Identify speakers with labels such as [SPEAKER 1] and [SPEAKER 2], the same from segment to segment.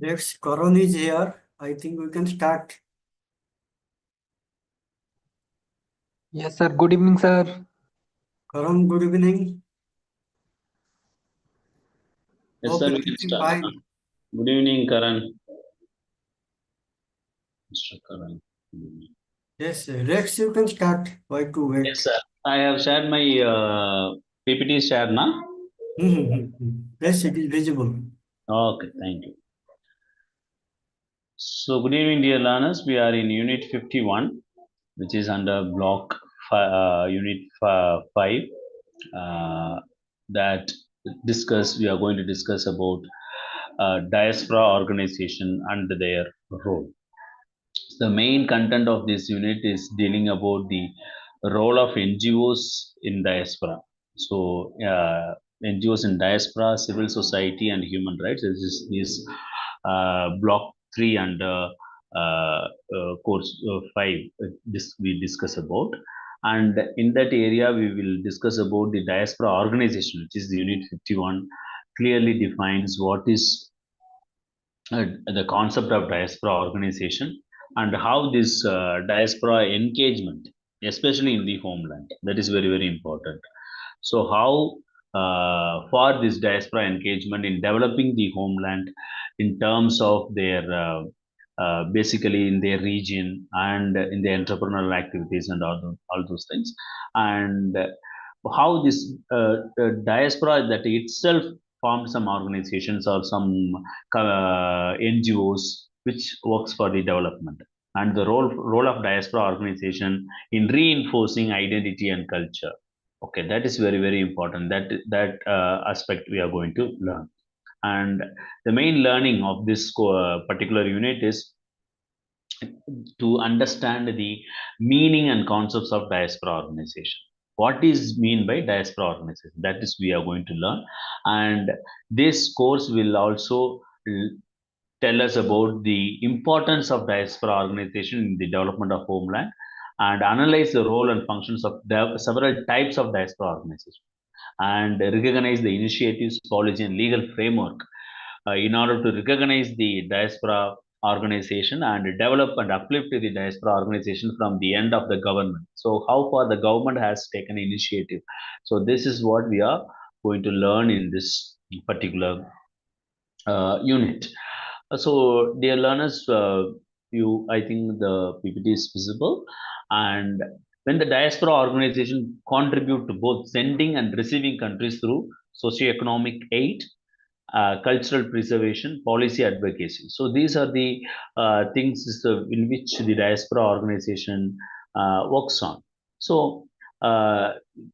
[SPEAKER 1] Yes, Karan is here. I think we can start.
[SPEAKER 2] Yes, sir. Good evening, sir.
[SPEAKER 1] Karan, good evening.
[SPEAKER 3] Yes,
[SPEAKER 1] Hope
[SPEAKER 3] sir, we can
[SPEAKER 1] everything
[SPEAKER 3] start.
[SPEAKER 1] fine.
[SPEAKER 3] Good evening, Karan. Mr. Karan. Good evening.
[SPEAKER 1] Yes, Rex, you can start. Why to
[SPEAKER 3] Yes,
[SPEAKER 1] wait?
[SPEAKER 3] sir. I have shared my PPT share now.
[SPEAKER 1] Yes, it is visible.
[SPEAKER 3] Okay, thank you. So, good evening, dear learners. We are in Unit 51, which is under Block Unit 5. That we are going to discuss about diaspora organization and their role. The main content of this unit is dealing about the role of NGOs in diaspora. So, NGOs in diaspora, civil society, and human rights. This is block 3 and course 5. This we discuss about. And in that area, we will discuss about the diaspora organization, which is the unit 51, clearly defines what is the concept of diaspora organization and how this diaspora engagement, especially in the homeland, that is very, very important. So, how for this diaspora engagement in developing the homeland in terms of their basically in their region and in the entrepreneurial activities and all those things, and how this diaspora that itself formed some organizations or some NGOs which works for the development, and the role of diaspora organization in reinforcing identity and culture. Okay, that is very, very important. That aspect we are going to learn, and the main learning of this particular unit is to understand the meaning and concepts of diaspora organization. What is mean by diaspora organization? That is we are going to learn, and this course will also tell us about the importance of diaspora organization in the development of homeland and analyze the role and functions of several types of diaspora organization and recognize the initiatives, policy, and legal framework in order to recognize the diaspora organization and develop and uplift the diaspora organization from the end of the government. So, how far the government has taken initiative. So, this is what we are going to learn in this particular unit. So, dear learners, I think the PPT is visible, and when the diaspora organization contribute to both sending and receiving countries through socioeconomic aid, cultural preservation, policy advocacy. So these are the things in which the diaspora organization works on. So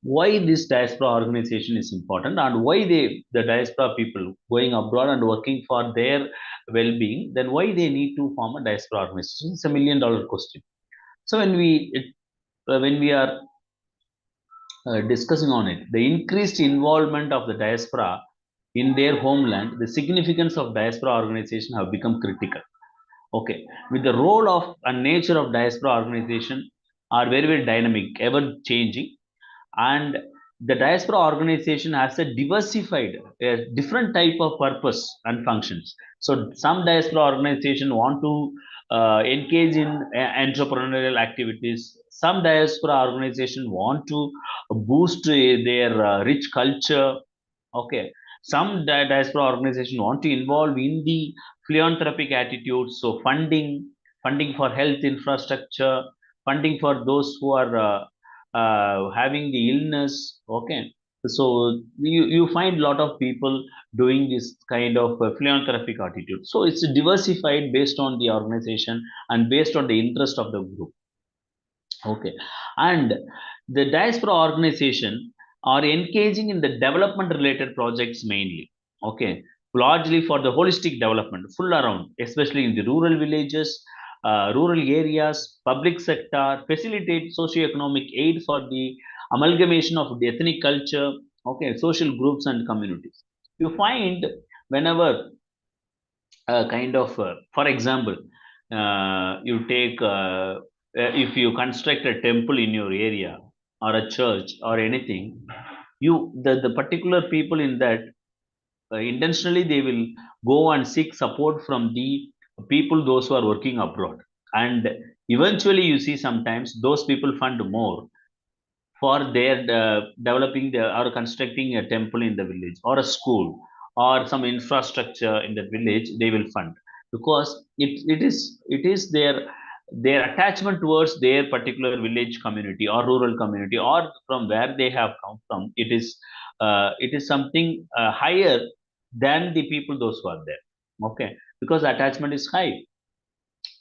[SPEAKER 3] why this diaspora organization is important and why the diaspora people going abroad and working for their well-being, then why they need to form a diaspora organization? It's a $1 million question. So when we are discussing on it, the increased involvement of the diaspora in their homeland, the significance of diaspora organization have become critical. Okay, with the role of and nature of diaspora organization are very, very dynamic, ever changing, and the diaspora organization has a diversified, different type of purpose and functions. So some diaspora organization want to engage in entrepreneurial activities. Some diaspora organization want to boost their rich culture. Okay, some diaspora organization want to involve in the philanthropic attitudes. So funding for health infrastructure, funding for those who are having the illness. Okay, so you find a lot of people doing this kind of philanthropic attitude. So it's diversified based on the organization and based on the interest of the group. Okay, and the diaspora organization are engaging in the development related projects mainly. Okay, largely for the holistic development, full around, especially in the rural villages, rural areas, public sector, facilitate socio-economic aid for the amalgamation of the ethnic culture. Okay, social groups and communities. You find whenever kind of, for example, you take if you construct a temple in your area or a church or anything, the particular people in that intentionally they will go and seek support from the people, those who are working abroad. And eventually, you see sometimes those people fund more for their developing or constructing a temple in the village or a school or some infrastructure in that village. They will fund because it is their attachment towards their particular village community or rural community or from where they have come from. It is something higher than the people those who are there. Okay, because attachment is high.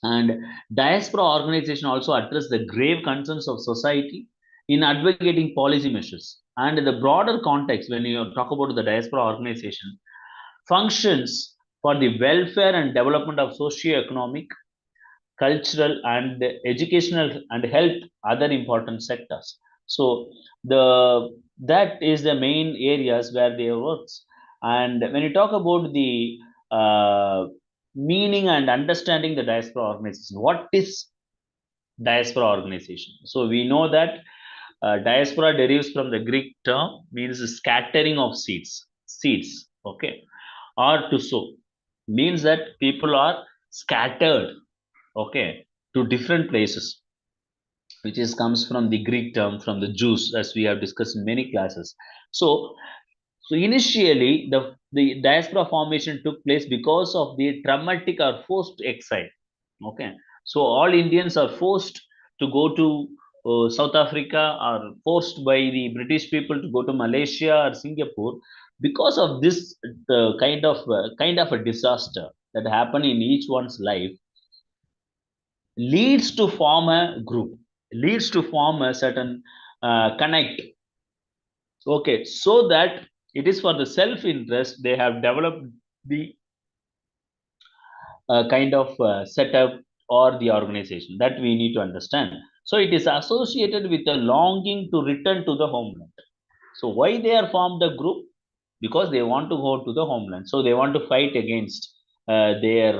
[SPEAKER 3] And diaspora organization also address the grave concerns of society in advocating policy measures. And in the broader context, when you talk about the diaspora organization, functions for the welfare and development of socio-economic, cultural, and educational and health other important sectors. So the that is the main areas where they works. And when you talk about the meaning and understanding the diaspora organization, what is diaspora organization? So we know that diaspora derives from the Greek term, means scattering of seeds, okay, or to sow, means that people are scattered, okay, to different places, which is comes from the Greek term from the Jews, as we have discussed in many classes. So initially, the diaspora formation took place because of the traumatic or forced exile. Okay, so all Indians are forced to go to South Africa, or forced by the British people to go to Malaysia or Singapore because of this kind of a disaster that happened in each one's life, leads to form a group, leads to form a certain connect. Okay, so that it is for the self interest they have developed the kind of setup or the organization, that we need to understand. So it is associated with a longing to return to the homeland. So why they are formed a group? Because they want to go to the homeland. So they want to fight against their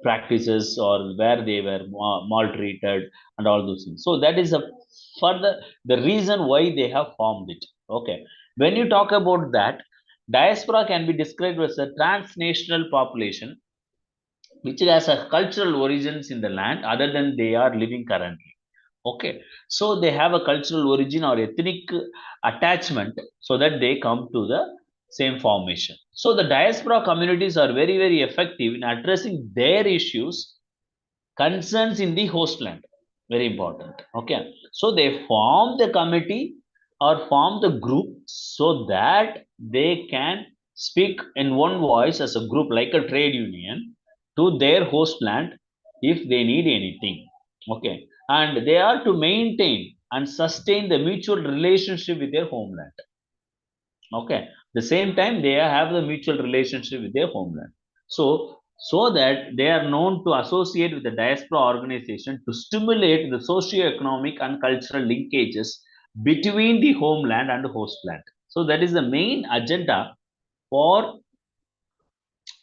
[SPEAKER 3] practices, or where they were maltreated and all those things. So that is a further the reason why they have formed it. Okay. When you talk about that, diaspora can be described as a transnational population which has a cultural origins in the land other than they are living currently. Okay, so they have a cultural origin or ethnic attachment, so that they come to the same formation. So the diaspora communities are very, very effective in addressing their issues, concerns in the host land. Very important. Okay, so they form the committee or form the group so that they can speak in one voice as a group, like a trade union, to their host land if they need anything. Okay, and they are to maintain and sustain the mutual relationship with their homeland. Okay, the same time they have the mutual relationship with their homeland. So that they are known to associate with the diaspora organization to stimulate the socio-economic and cultural linkages between the homeland and the host land. So that is the main agenda for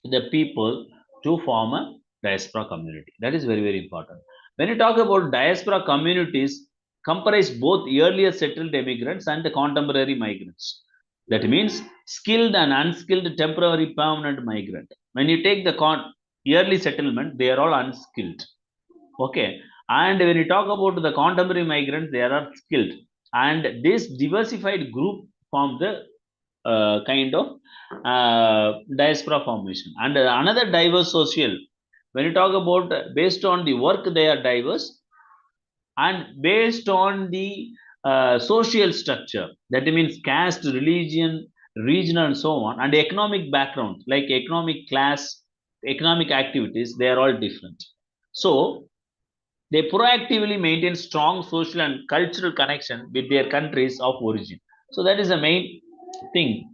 [SPEAKER 3] the people to form a diaspora community. That is very, very important. When you talk about diaspora communities, comprise both earlier settled immigrants and the contemporary migrants. That means skilled and unskilled temporary permanent migrant. When you take the early settlement, they are all unskilled. Okay. And when you talk about the contemporary migrants, they are skilled. And this diversified group form the kind of diaspora formation. And another diverse social, when you talk about based on the work, they are diverse, and based on the social structure, that means caste, religion, region, and so on, and economic background, like economic class, economic activities, they are all different. So they proactively maintain strong social and cultural connection with their countries of origin. So that is the main thing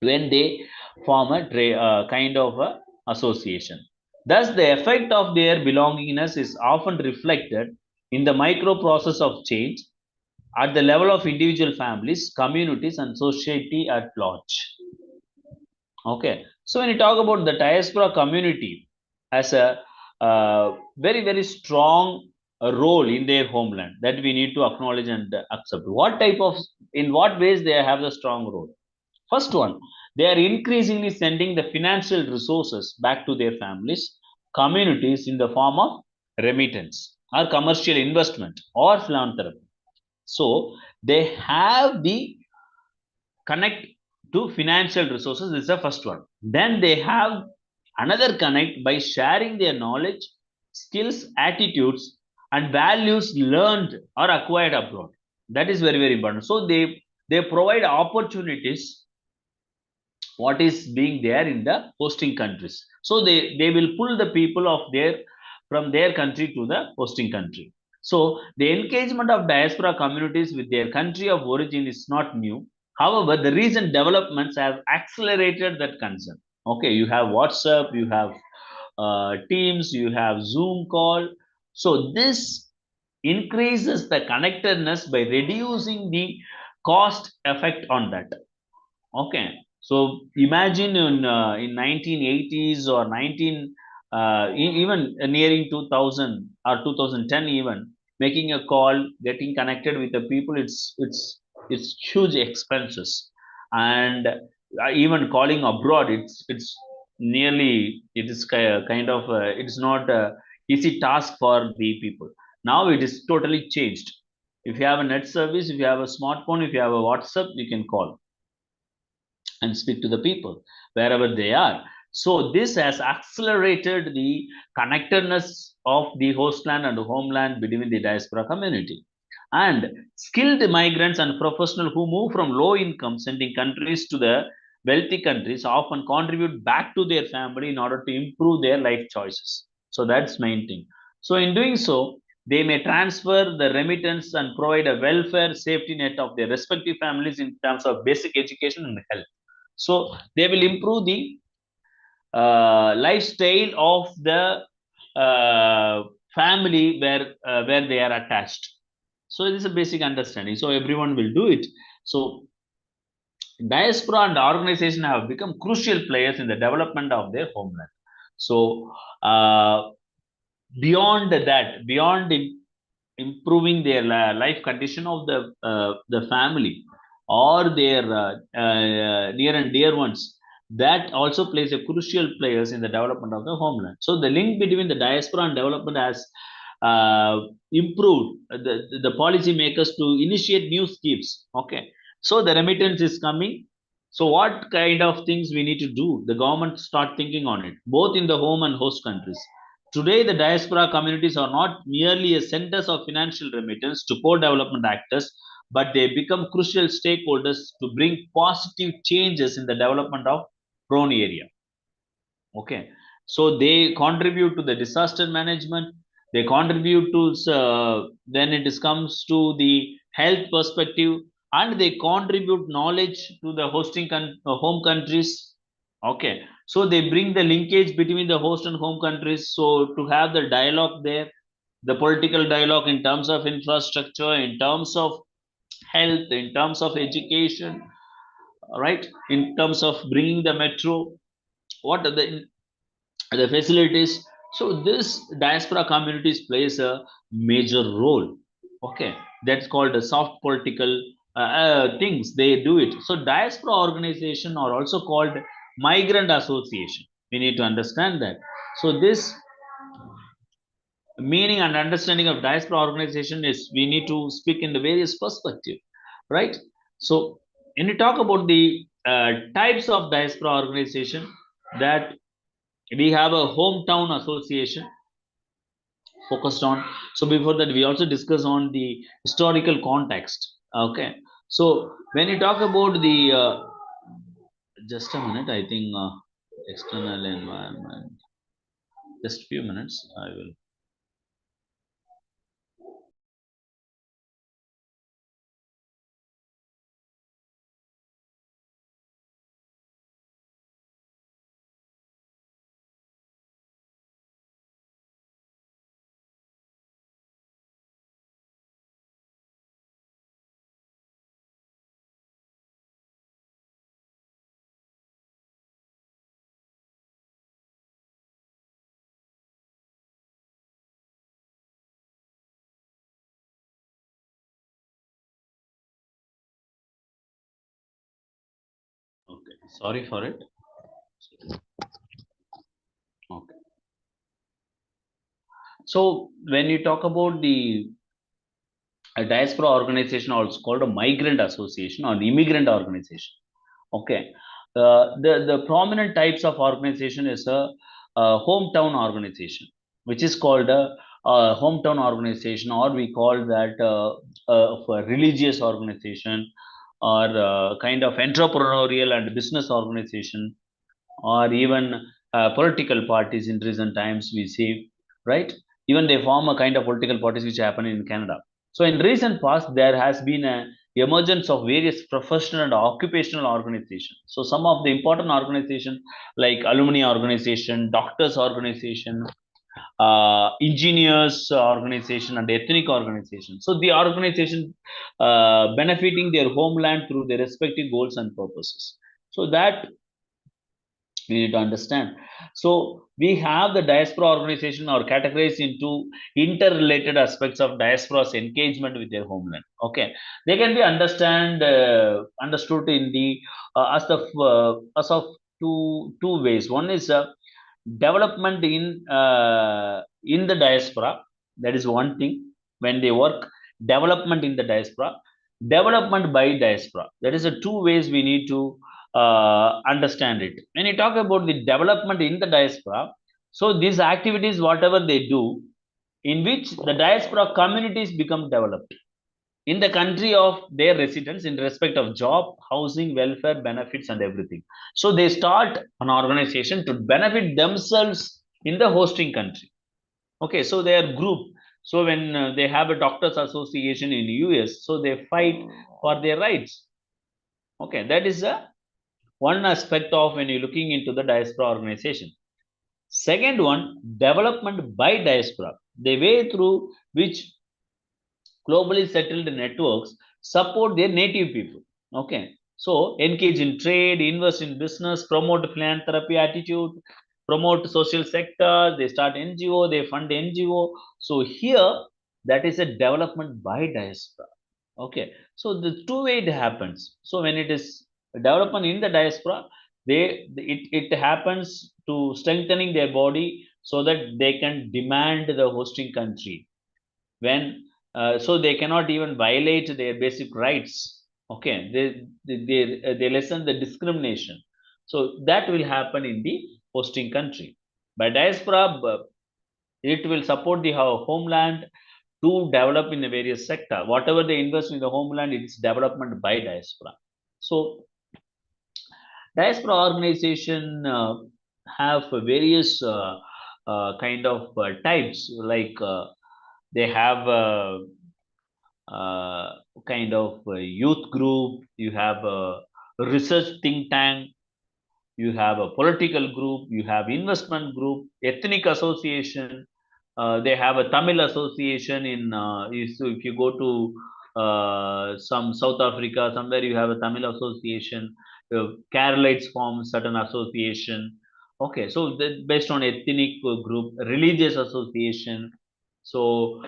[SPEAKER 3] when they form a kind of a association. Thus, the effect of their belongingness is often reflected in the micro process of change at the level of individual families, communities, and society at large. Okay, so when you talk about the diaspora community as a very, very strong role in their homeland, that we need to acknowledge and accept. What type of, in what ways they have the strong role? First one, They are increasingly sending the financial resources back to their families, communities in the form of remittance or commercial investment or philanthropy. So they have the connect to financial resources. This is the first one. Then they have another connect by sharing their knowledge, skills, attitudes, and values learned or acquired abroad. That is very, very important. So they provide opportunities what is being there in the hosting countries. So they will pull the people of their from their country to the hosting country. So the engagement of diaspora communities with their country of origin is not new. However, the recent developments have accelerated that concern. Okay, you have WhatsApp, you have Teams, you have Zoom call. So this increases the connectedness by reducing the cost effect on that. Okay, so imagine in 1980s or 19 even nearing 2000 or 2010 even making a call, getting connected with the people, it's huge expenses, and even calling abroad, it's nearly it is kind of it's not a easy task for the people. Now it is totally changed. If you have a net service, if you have a smartphone, if you have a WhatsApp, you can call and speak to the people wherever they are. So this has accelerated the connectedness of the hostland and homeland between the diaspora community. And skilled migrants and professionals who move from low income sending countries to the wealthy countries often contribute back to their family in order to improve their life choices. So that's main thing. So in doing so, they may transfer the remittance and provide a welfare safety net of their respective families in terms of basic education and health. So they will improve the lifestyle of the family where they are attached. So this is a basic understanding. So everyone will do it. So diaspora and organization have become crucial players in the development of their homeland. So beyond that, beyond improving their life condition of the family or their near and dear ones, that also plays a crucial players in the development of the homeland. So the link between the diaspora and development has improved the policy makers to initiate new schemes. Okay, so the remittance is coming. So what kind of things we need to do? The government start thinking on it, both in the home and host countries. Today, the diaspora communities are not merely a centers of financial remittance to co-development actors, but they become crucial stakeholders to bring positive changes in the development of prone area. Okay, so they contribute to the disaster management. They contribute to then it is comes to the health perspective, and they contribute knowledge to the hosting home countries. Okay, so they bring the linkage between the host and home countries. So to have the dialogue there, the political dialogue in terms of infrastructure, in terms of health, in terms of education, right? In terms of bringing the metro, what are the facilities. So this diaspora communities plays a major role. Okay, that's called a soft political things. They do it. So diaspora organization are also called migrant association. We need to understand that. So this meaning and understanding of diaspora organization is we need to speak in the various perspective, right? So when you talk about the types of diaspora organization, that we have a hometown association focused on. So before that, we also discuss on the historical context. Okay, so when you talk about the just a minute, I think external environment. Just few minutes, I will. Sorry for it. Okay. So when you talk about the a diaspora organization, also called a migrant association or an immigrant organization. Okay. The prominent types of organization is a hometown organization, which is called a hometown organization, or we call that a religious organization, or kind of entrepreneurial and business organization, or even political parties in recent times we see, right? Even they form a kind of political parties which happen in Canada. So in recent past, there has been a emergence of various professional and occupational organizations. So some of the important organizations like alumni organization, doctors organization, engineers organization, and ethnic organization. So the organization benefiting their homeland through their respective goals and purposes. So that we need to understand. So we have the diaspora organization or categorized into interrelated aspects of diaspora's engagement with their homeland. Okay, they can be understood in the as of two ways. One is development in the diaspora. That is one thing. When they work, development in the diaspora, development by diaspora. That is the two ways we need to understand it. When you talk about the development in the diaspora, so these activities, whatever they do, in which the diaspora communities become developed in the country of their residence in respect of job, housing, welfare, benefits, and everything. So they start an organization to benefit themselves in the hosting country. Okay, so they are group. So when they have a doctors association in US, so they fight for their rights. Okay, that is a one aspect of when you're looking into the diaspora organization. Second one, development by diaspora, the way through which globally settled networks support their native people. Okay, so engage in trade, invest in business, promote philanthropy attitude, promote social sector. They start NGO, they fund NGO. So here, that is a development by diaspora. Okay, so the two way it happens. So when it is development in the diaspora, it happens to strengthening their body so that they can demand the hosting country when so they cannot even violate their basic rights. Okay, they lessen the discrimination. So that will happen in the hosting country. By diaspora, it will support the homeland to develop in a various sector. Whatever they invest in the homeland, it is development by diaspora. So diaspora organization have various kind of types, like they have kind of a youth group, you have a research think tank, you have a political group, you have investment group, ethnic association. They have a Tamil association in if you go to some South Africa, somewhere you have a Tamil association. Keralites form certain association. Okay, so based on ethnic group, religious association. So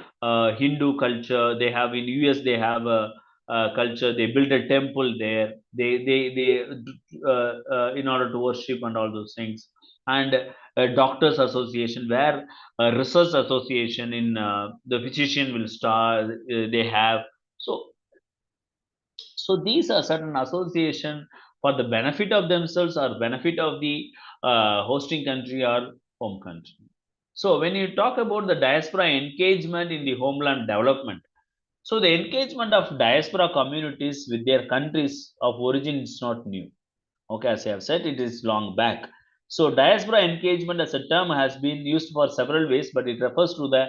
[SPEAKER 3] Hindu culture, they have in US, they have a culture. They build a temple there. They in order to worship and all those things. And doctors association, where research association in the physician will start. They have so these are certain association for the benefit of themselves or benefit of the hosting country or home country. So when you talk about the diaspora engagement in the homeland development, so the engagement of diaspora communities with their countries of origin is not new. Okay, as I have said, it is long back. So diaspora engagement as a term has been used for several ways, but it refers to the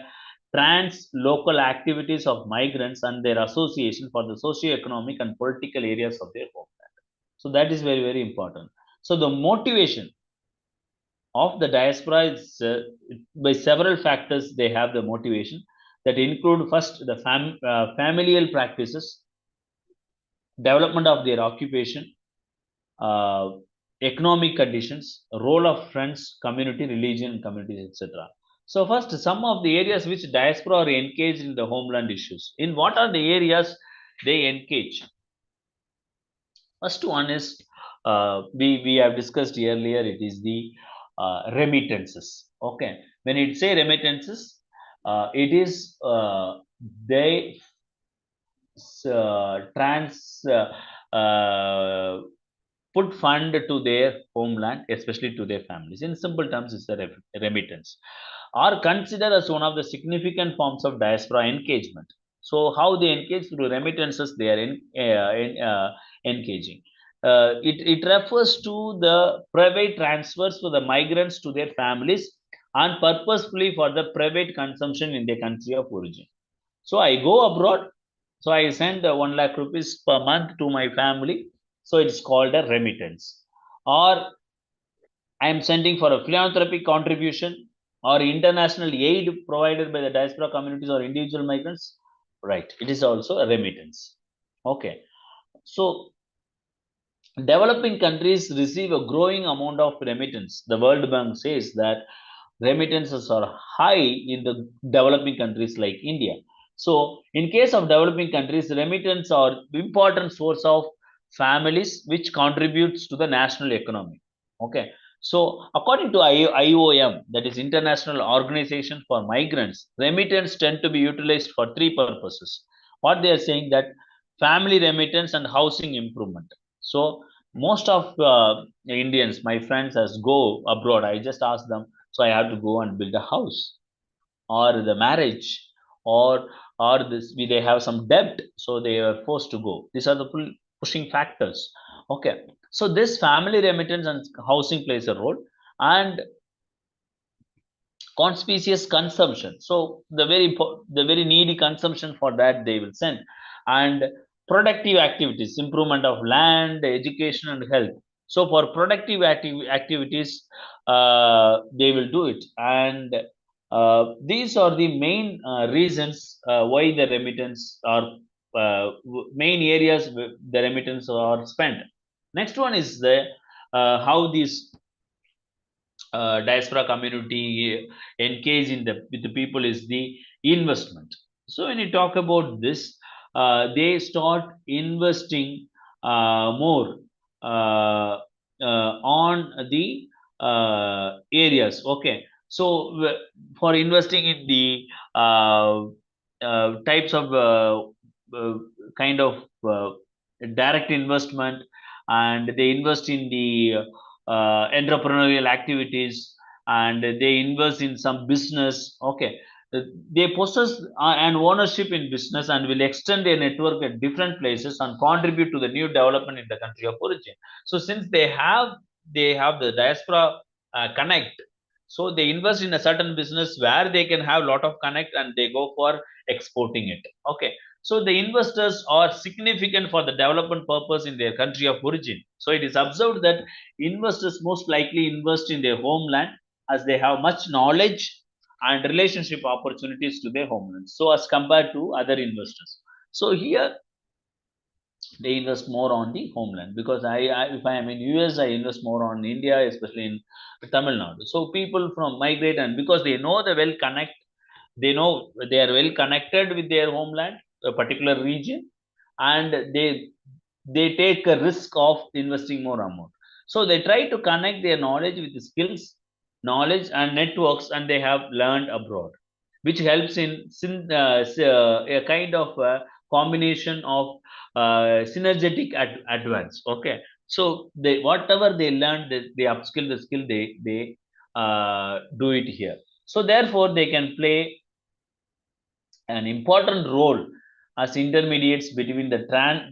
[SPEAKER 3] trans-local activities of migrants and their association for the socio-economic and political areas of their homeland. So that is very, very important. So the motivation of the diaspora is by several factors. They have the motivation that include first the familial practices, development of their occupation, uh, economic conditions, role of friends, community, religion, communities, etc. So first, some of the areas which diaspora are engaged in the homeland issues. In what are the areas they engage? First one is we have discussed earlier, it is the remittances. Okay, when it say remittances, it is they trans put fund to their homeland, especially to their families. In simple terms, it's a remittance, are considered as one of the significant forms of diaspora engagement. So, how they engage through remittances, they are engaging. It refers to the private transfers for the migrants to their families and purposefully for the private consumption in their country of origin. So I go abroad. So I send 1 lakh rupees per month to my family. So it's called a remittance. Or I am sending for a philanthropic contribution or international aid provided by the diaspora communities or individual migrants. Right. It is also a remittance. Okay. So developing countries receive a growing amount of remittance. The World Bank says that remittances are high in the developing countries like India. So, in case of developing countries, remittance are important source of families which contributes to the national economy. Okay. So, according to IOM, that is International Organization for Migrants, remittance tend to be utilized for three purposes. What they are saying that family remittance and housing improvement. So, most of Indians, my friends, as go abroad, I just ask them, so I have to go and build a house or the marriage or this they have some debt, so they are forced to go. These are the pushing factors. Okay, so this family remittance and housing plays a role, and conspicuous consumption. So the very needy consumption, for that they will send, and productive activities, improvement of land, education, and health. So for productive activities, they will do it, and these are the main reasons why the remittance are main areas the remittance are spent. Next one is the how these diaspora community engage in the with the people is the investment. So when you talk about this, they start investing more on the areas. Okay, so for investing in the types of uh, kind of direct investment, and they invest in the entrepreneurial activities, and they invest in some business. Okay, they possess an ownership in business and will extend their network at different places and contribute to the new development in the country of origin. So since they have the diaspora connect, so they invest in a certain business where they can have a lot of connect, and they go for exporting it. Okay, so the investors are significant for the development purpose in their country of origin. So it is observed that investors most likely invest in their homeland as they have much knowledge and relationship opportunities to their homeland, so as compared to other investors. So here they invest more on the homeland, because if I am in US, I invest more on India, especially in Tamil Nadu. So people from migrate, and because they know the well connect, they know they are well connected with their homeland, a particular region, and they take a risk of investing more amount. So they try to connect their knowledge with the skills, knowledge, and networks, and they have learned abroad, which helps in a kind of combination of synergetic advance. Okay, so they whatever they learn, they upskill the skill, they do it here. So therefore, they can play an important role as intermediates between the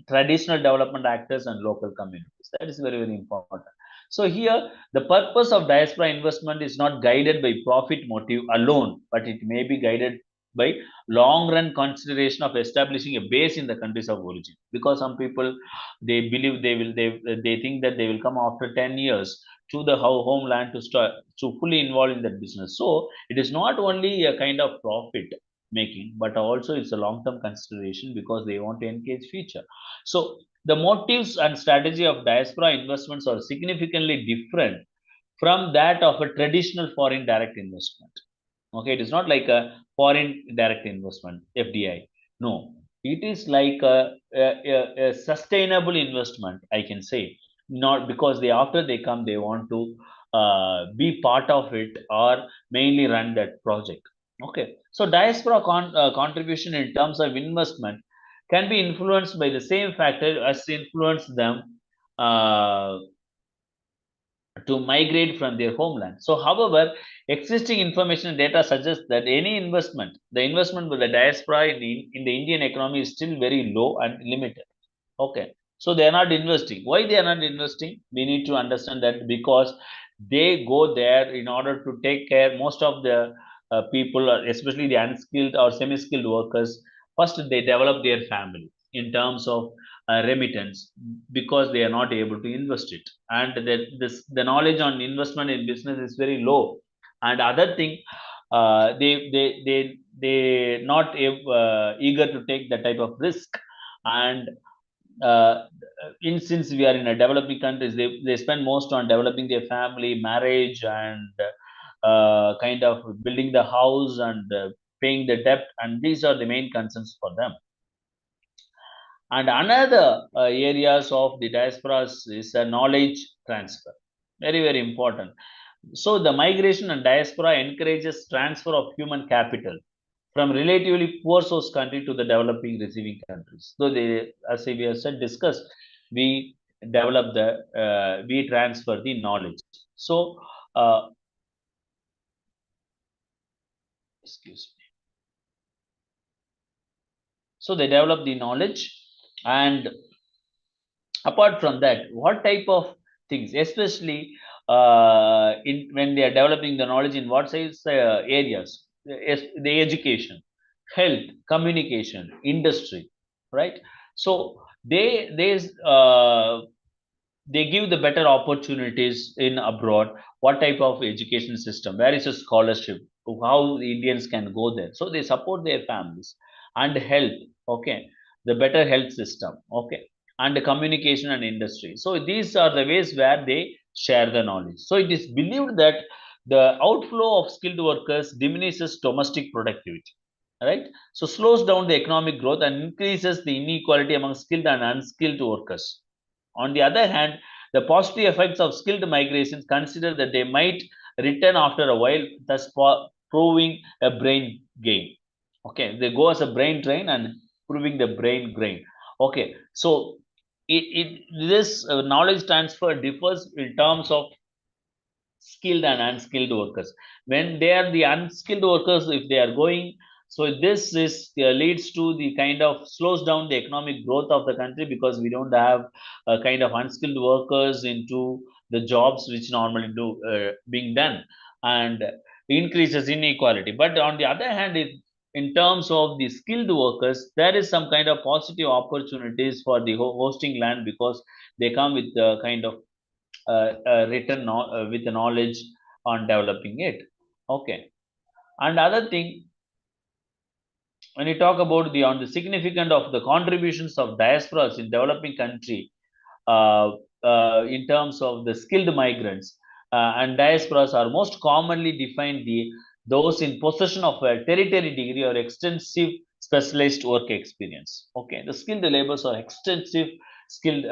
[SPEAKER 3] traditional development actors and local communities. That is very, very important. So here, the purpose of diaspora investment is not guided by profit motive alone, but it may be guided by long-run consideration of establishing a base in the countries of origin. Because some people, they believe they think that they will come after 10 years to the homeland to start to fully involve in that business. So it is not only a kind of profit making, but also it's a long-term consideration, because they want to engage future. So the motives and strategy of diaspora investments are significantly different from that of a traditional foreign direct investment. Okay, it is not like a foreign direct investment, FDI. No, it is like a sustainable investment, I can say, not because they after they come they want to be part of it or mainly run that project. Okay, so diaspora contribution in terms of investment can be influenced by the same factor as influence them uh, to migrate from their homeland. So, however, existing information and data suggests that any investment, the investment with the diaspora in the Indian economy is still very low and limited. Okay, so they are not investing. Why they are not investing? We need to understand that because they go there in order to take care. Most of the people, especially the unskilled or semi-skilled workers, first they develop their family in terms of remittance because they are not able to invest it, and the knowledge on investment in business is very low. And other thing, they not eager to take that type of risk. And uh, since we are in a developing countries, they spend most on developing their family, marriage, and kind of building the house and paying the debt, and these are the main concerns for them. And another areas of the diasporas is a knowledge transfer, very very important. So the migration and diaspora encourages transfer of human capital from relatively poor source country to the developing receiving countries. So they, as we have said, discussed, we develop the, we transfer the knowledge. So, excuse me. So they develop the knowledge, and apart from that, what type of things, especially in when they are developing the knowledge in what size areas, the education, health, communication, industry, right? So they give the better opportunities in abroad. What type of education system, where is a scholarship, how the Indians can go there, so they support their families. And health, okay, the better health system, okay, and the communication and industry. So these are the ways where they share the knowledge. So it is believed that the outflow of skilled workers diminishes domestic productivity, right? So slows down the economic growth and increases the inequality among skilled and unskilled workers. On the other hand, the positive effects of skilled migrations consider that they might return after a while, thus proving a brain gain. Okay, they go as a brain drain and proving the brain gain. Okay, so this knowledge transfer differs in terms of skilled and unskilled workers. When they are the unskilled workers, if they are going, so this is leads to the kind of slows down the economic growth of the country because we don't have a kind of unskilled workers into the jobs which normally do being done, and increases inequality. But on the other hand, in terms of the skilled workers, there is some kind of positive opportunities for the hosting land because they come with the kind of written with the knowledge on developing it. Okay, and other thing, when you talk about the on the significance of the contributions of diasporas in developing country, uh, in terms of the skilled migrants, and diasporas are most commonly defined the those in possession of a tertiary degree or extensive specialized work experience. Okay, the skilled labors are extensive skilled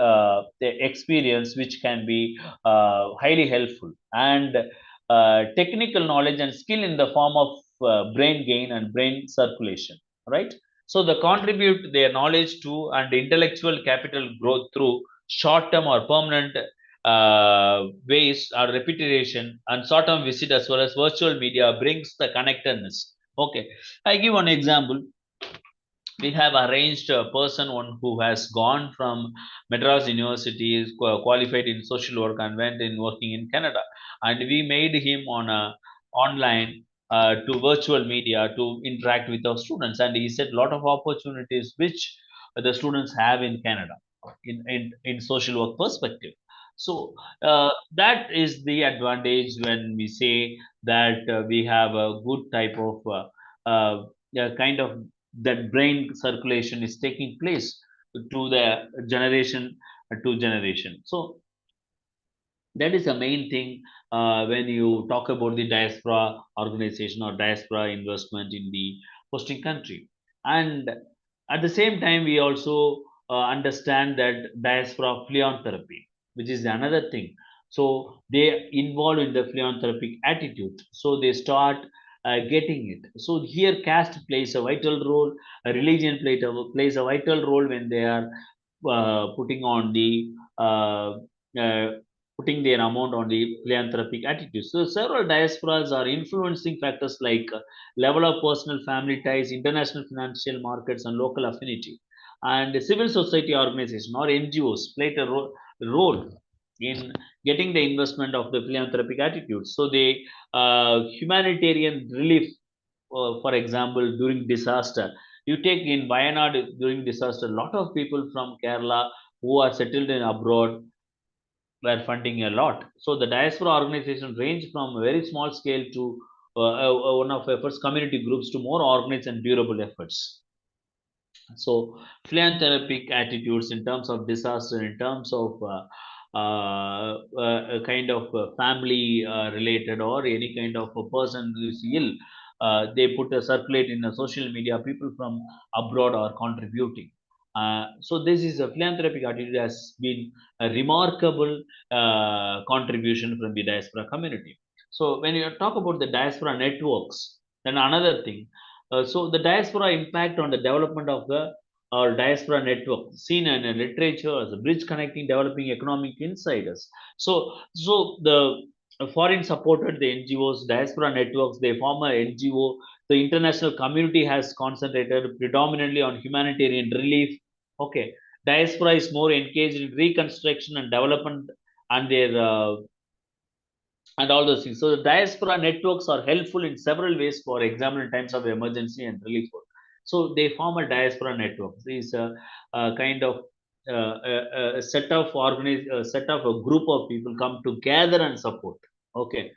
[SPEAKER 3] experience which can be highly helpful, and technical knowledge and skill in the form of brain gain and brain circulation, right? So they contribute their knowledge to and intellectual capital growth through short-term or permanent ways or repetition, and short-term visit as well as virtual media brings the connectedness. Okay, I give one example. We have arranged a person one who has gone from Madras University, is qualified in social work and went in working in Canada, and we made him on a online to virtual media to interact with our students, and he said a lot of opportunities which the students have in Canada in social work perspective. So that is the advantage when we say that we have a good type of kind of that brain circulation is taking place to the generation to generation. So that is the main thing when you talk about the diaspora organization or diaspora investment in the hosting country. And at the same time, we also understand that diaspora philanthropy. which is another thing. So they involve in the philanthropic attitude. So they start getting it. So here caste plays a vital role, a religion plays a vital role when they are putting on the uh, uh, putting their amount on the philanthropic attitude. So several diasporas are influencing factors like level of personal family ties, international financial markets, and local affinity. And civil society organization or NGOs played a role in getting the investment of the philanthropic attitude. So the humanitarian relief, for example, during disaster, you take in Wayanad during disaster, a lot of people from Kerala who are settled in abroad were funding a lot. So the diaspora organization range from a very small scale to one of efforts community groups to more organized and durable efforts. So philanthropic attitudes in terms of disaster, in terms of a kind of family related or any kind of a person who is ill, they put a circulate in a social media. People from abroad are contributing. So this is a philanthropic attitude has been a remarkable contribution from the diaspora community. So when you talk about the diaspora networks, then another thing, so the diaspora impact on the development of the diaspora network seen in literature as a bridge connecting developing economic insiders. So the foreign supported the NGOs, diaspora networks, they form a NGO. The international community has concentrated predominantly on humanitarian relief. Okay, diaspora is more engaged in reconstruction and development and their and all those things. So the diaspora networks are helpful in several ways. For example, in times of emergency and relief work. So they form a diaspora network. This is a kind of a set of set of a group of people come together and support. Okay,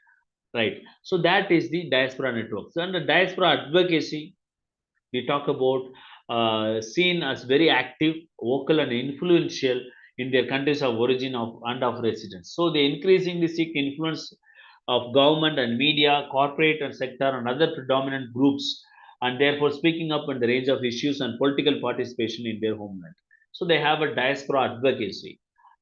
[SPEAKER 3] right. So that is the diaspora network. So under diaspora advocacy, we talk about seen as very active, vocal, and influential in their countries of origin of and of residence. So they increasingly seek influence of government and media, corporate and sector, and other predominant groups, and therefore speaking up on the range of issues and political participation in their homeland. So they have a diaspora advocacy.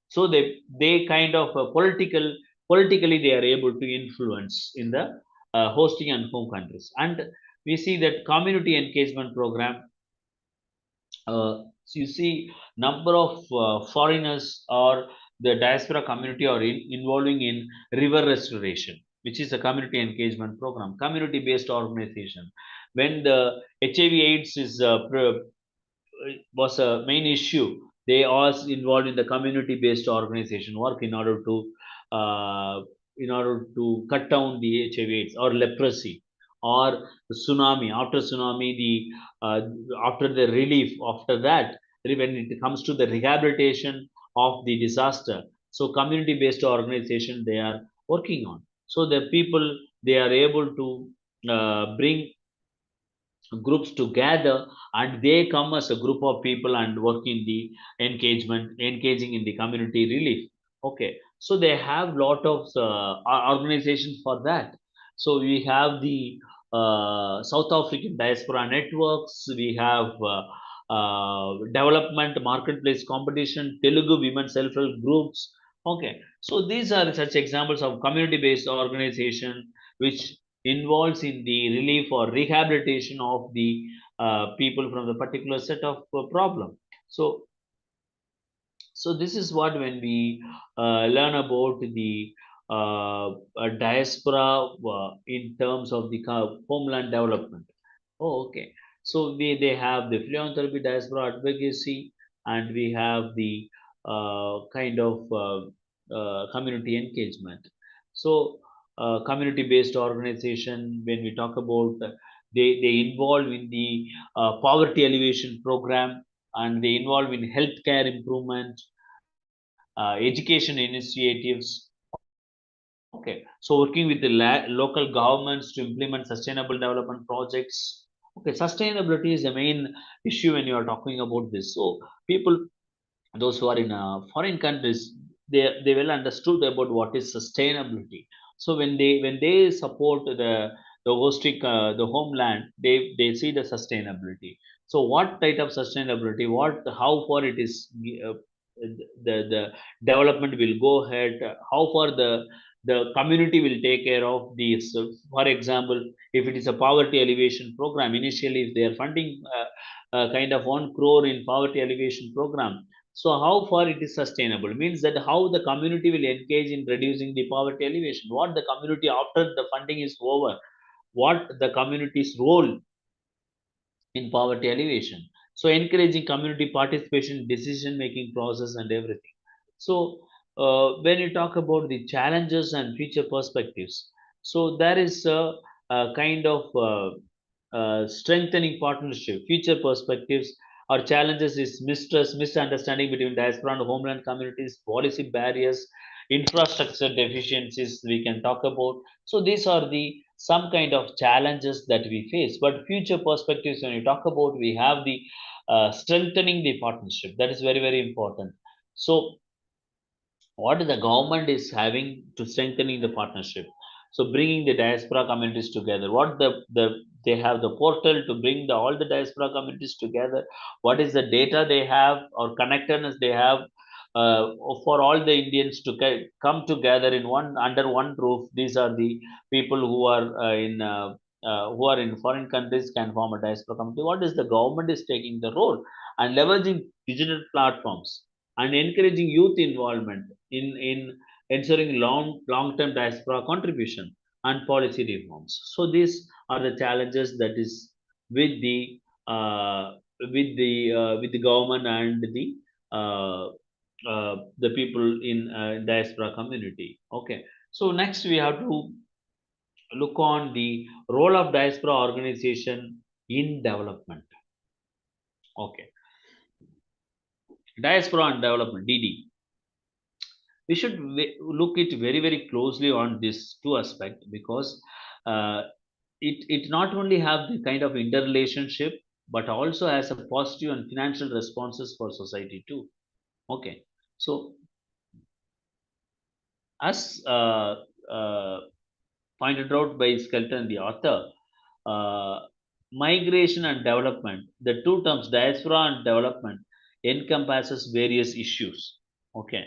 [SPEAKER 3] So they kind of politically they are able to influence in the hosting and home countries. And we see that community engagement program, so you see number of foreigners or the diaspora community are involving in river restoration, which is a community engagement program, community based organization. When the HIV AIDS is was a main issue, they are involved in the community based organization work uh, in order to cut down the HIV AIDS or leprosy or the tsunami. After tsunami, the after the relief, after that, when it comes to the rehabilitation of the disaster, so community based organization they are working on. So the people they are able to bring groups together and they come as a group of people and work in the engaging in the community relief. Okay, so they have lot of organizations for that. So we have the South African diaspora networks, we have development marketplace competition, Telugu women self-help groups. Okay, so these are such examples of community based organization which involves in the relief or rehabilitation of the people from the particular set of problem. So this is what when we learn about the diaspora in terms of the homeland development. Oh, okay. So they have the philanthropy, diaspora advocacy, and we have the kind of community engagement. So community-based organization, when we talk about, they involve in the poverty alleviation program, and they involve in healthcare improvement, education initiatives. Okay, so working with the local governments to implement sustainable development projects. Okay, sustainability is the main issue when you are talking about this. So people, those who are in foreign countries, they well understood about what is sustainability. So when they support the hosting the homeland, they see the sustainability. So what type of sustainability, what how far it is the development will go ahead, how far the community will take care of these. So for example, if it is a poverty alleviation program, initially if they are funding kind of 1 crore in poverty alleviation program, so how far it is sustainable means that how the community will engage in reducing the poverty alleviation, what the community after the funding is over, what the community's role in poverty alleviation. So encouraging community participation in decision making process and everything. So when you talk about the challenges and future perspectives, so there is a kind of strengthening partnership. Future perspectives or challenges is mistrust, misunderstanding between diaspora and homeland communities, policy barriers, infrastructure deficiencies we can talk about. So these are the some kind of challenges that we face. But future perspectives, when you talk about, we have the strengthening the partnership. That is very, very important. So what the government is having to strengthening the partnership, so bringing the diaspora communities together, what they have the portal to bring all the diaspora communities together, what is the data they have or connectedness they have, uh, for all the Indians to come together in one under one roof. These are the people who are in foreign countries can form a diaspora community. What is the government is taking the role and leveraging digital platforms and encouraging youth involvement in ensuring long-term diaspora contribution and policy reforms. So these are the challenges that is with uh, with the government and uh, the people in diaspora community. Okay, so next we have to look on the role of diaspora organization in development. Okay, diaspora and development (DD). We should look it very, very closely on this two aspect, because uh, it not only have the kind of interrelationship but also has a positive and financial responses for society too. Okay, so as uh, pointed out by Skelton, the author, uh, migration and development, the two terms diaspora and development encompasses various issues. Okay,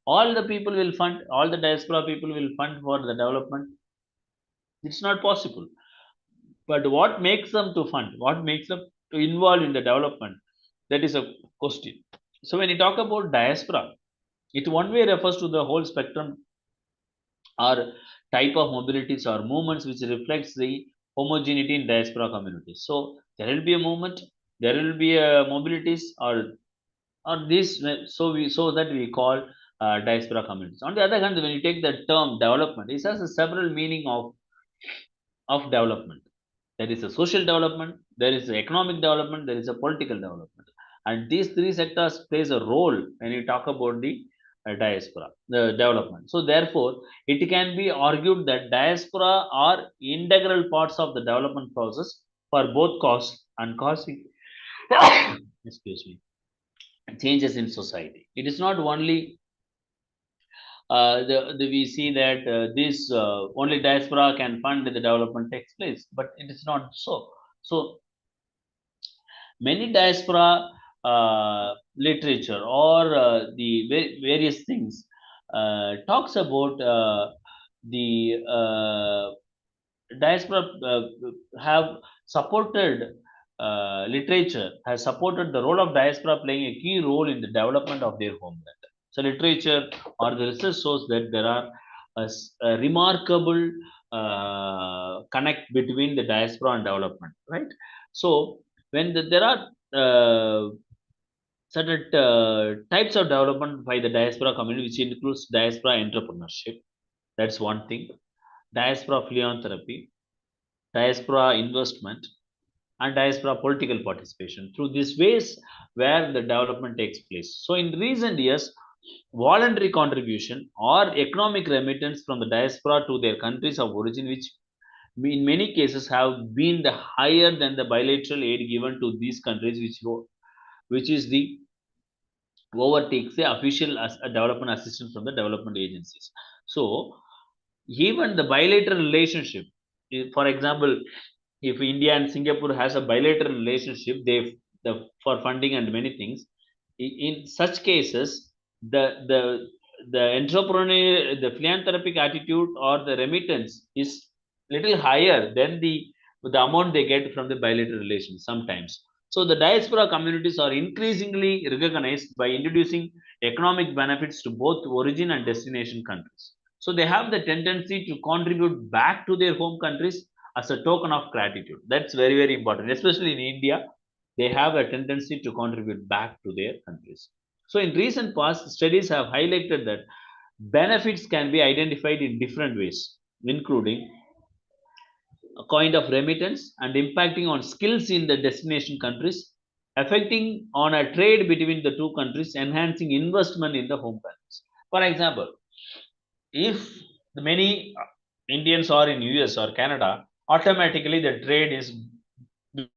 [SPEAKER 3] all the people will fund, all the diaspora people will fund for the development. It's not possible. But what makes them to fund? What makes them to involve in the development? That is a question. So when you talk about diaspora, it one way refers to the whole spectrum or type of mobilities or movements which reflects the homogeneity in diaspora communities. So there will be a movement, there will be a mobilities or this, so that we call diaspora communities. On the other hand, when you take the term development, it has a several meaning of development. There is a social development, there is economic development, there is a political development, and these three sectors plays a role when you talk about the diaspora the development. So therefore it can be argued that diaspora are integral parts of the development process for both cost and causing excuse me, changes in society. It is not only we see that this only diaspora can fund the development takes place, but it is not so. So many diaspora literature or the various things talks about the diaspora have supported literature has supported the role of diaspora playing a key role in the development of their homeland. So literature or the research shows that there are a remarkable connect between the diaspora and development, right? So when there are certain types of development by the diaspora community, which includes diaspora entrepreneurship, that's one thing, diaspora philanthropy, diaspora investment, and diaspora political participation, through these ways where the development takes place. So in recent years, voluntary contribution or economic remittance from the diaspora to their countries of origin, which in many cases have been the higher than the bilateral aid given to these countries, which is the overtakes the official development assistance from the development agencies. So even the bilateral relationship, for example, if India and Singapore has a bilateral relationship, they for funding and many things. In such cases, the entrepreneurial, the philanthropic attitude or the remittance is little higher than the amount they get from the bilateral relations sometimes. So the diaspora communities are increasingly recognized by introducing economic benefits to both origin and destination countries. So they have the tendency to contribute back to their home countries as a token of gratitude. That's very, very important, especially in India. They have a tendency to contribute back to their countries. So in recent past, studies have highlighted that benefits can be identified in different ways, including a kind of remittance and impacting on skills in the destination countries, affecting on a trade between the two countries, enhancing investment in the home countries. For example, if many Indians are in US or Canada, automatically the trade is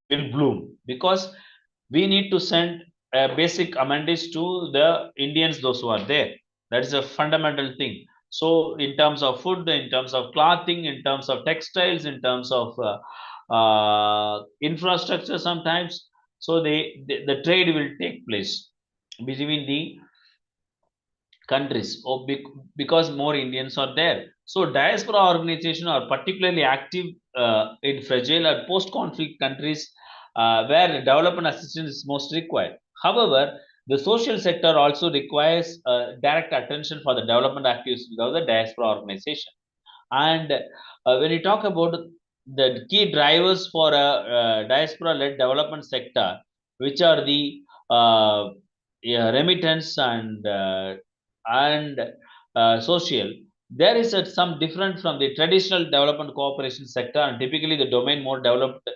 [SPEAKER 3] will bloom because we need to send basic amenities to the Indians, those who are there. That is a fundamental thing. So, in terms of food, in terms of clothing, in terms of textiles, in terms of infrastructure, sometimes, so the trade will take place between the countries or because more Indians are there. So diaspora organizations are particularly active in fragile or post-conflict countries where development assistance is most required. However, the social sector also requires direct attention for the development activities of the diaspora organization. And when you talk about the key drivers for a diaspora-led development sector, which are the yeah, remittance and social, there is some difference from the traditional development cooperation sector and typically the domain more developed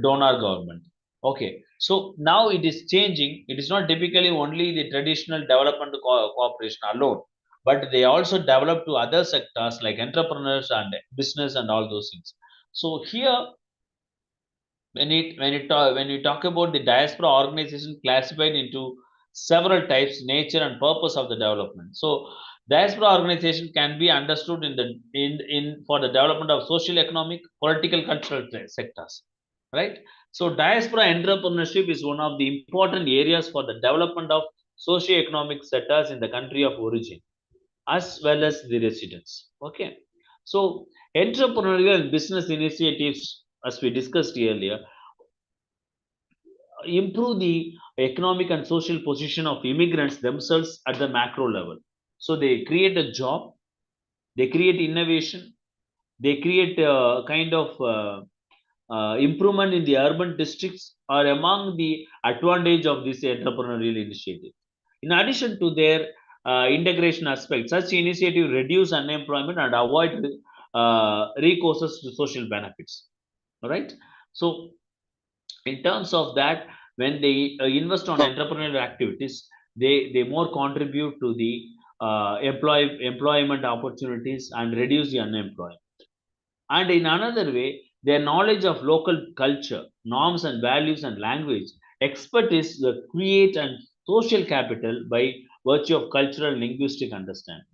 [SPEAKER 3] donor government. Okay, so now it is changing. It is not typically only the traditional development cooperation alone, but they also develop to other sectors like entrepreneurs and business and all those things. So here, when you talk about the diaspora organization classified into several types, nature and purpose of the development. So diaspora organization can be understood in for the development of social, economic, political, cultural sectors, right? So diaspora entrepreneurship is one of the important areas for the development of socio-economic sectors in the country of origin as well as the residents. Okay, so entrepreneurial and business initiatives, as we discussed earlier, improve the economic and social position of immigrants themselves at the macro level. So they create a job, they create innovation, they create a kind of improvement in the urban districts are among the advantage of this entrepreneurial initiative. In addition to their integration aspects, such initiative reduce unemployment and avoid recourses to social benefits. All right. So in terms of that, when they invest on entrepreneurial activities, they more contribute to the employment opportunities and reduce the unemployment. And in another way, their knowledge of local culture, norms and values and language, expertise the create and social capital by virtue of cultural linguistic understanding.